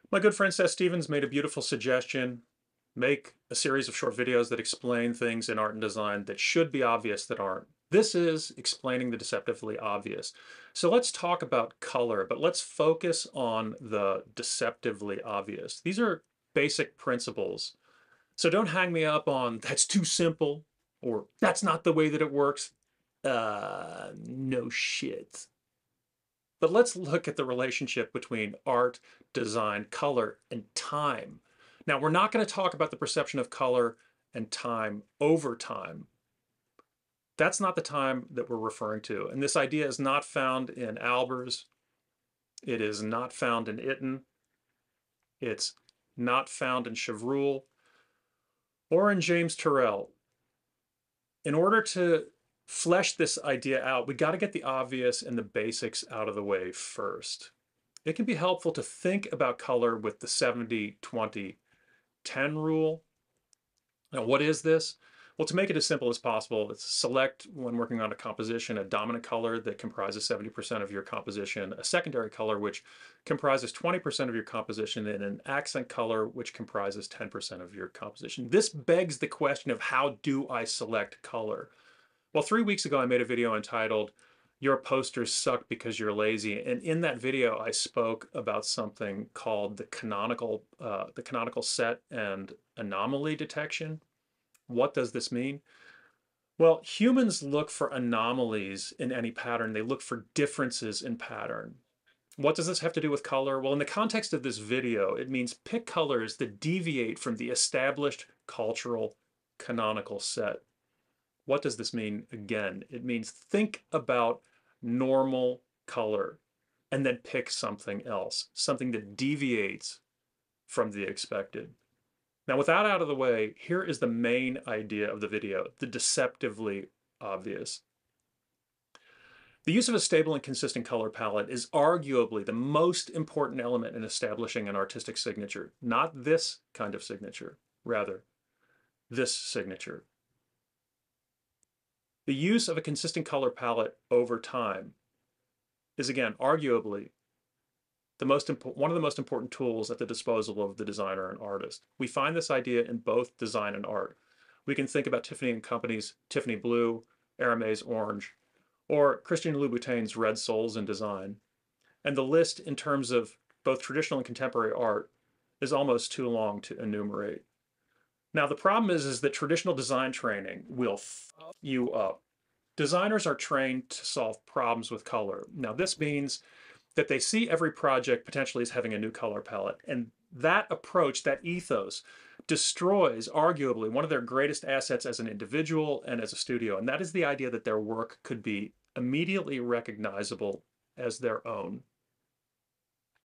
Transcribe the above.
My good friend Seth Stevens made a beautiful suggestion. Make a series of short videos that explain things in art and design that should be obvious that aren't. This is explaining the deceptively obvious. So let's talk about color, but let's focus on the deceptively obvious. These are basic principles. So don't hang me up on that's too simple or that's not the way that it works. No shit. But let's look at the relationship between art, design, color, and time. Now, we're not going to talk about the perception of color and time over time. That's not the time that we're referring to. And this idea is not found in Albers. It is not found in Itten. It's not found in Chevreul or in James Turrell. In order to flesh this idea out, we got to get the obvious and the basics out of the way first. It can be helpful to think about color with the 70-20-10 rule. Now, what is this? Well, to make it as simple as possible, it's select, when working on a composition, a dominant color that comprises 70% of your composition, a secondary color which comprises 20% of your composition, and an accent color which comprises 10% of your composition. This begs the question of how do I select color? Well, 3 weeks ago, I made a video entitled Your Posters Suck Because You're Lazy. And in that video, I spoke about something called the canonical set and anomaly detection. What does this mean? Well, humans look for anomalies in any pattern. They look for differences in pattern. What does this have to do with color? Well, in the context of this video, it means pick colors that deviate from the established cultural canonical set. What does this mean? Again, it means think about normal color and then pick something else, something that deviates from the expected. Now, with that out of the way, here is the main idea of the video, the deceptively obvious. The use of a stable and consistent color palette is arguably the most important element in establishing an artistic signature. Not this kind of signature, rather, this signature. The use of a consistent color palette over time is, again, arguably one of the most important tools at the disposal of the designer and artist. We find this idea in both design and art. We can think about Tiffany & Company's Tiffany Blue, Hermès Orange, or Christian Louboutin's Red Souls in design. And the list in terms of both traditional and contemporary art is almost too long to enumerate. Now, the problem is that traditional design training will f you up. Designers are trained to solve problems with color. Now, this means that they see every project potentially as having a new color palette. And that approach, that ethos, destroys arguably one of their greatest assets as an individual and as a studio. And that is the idea that their work could be immediately recognizable as their own.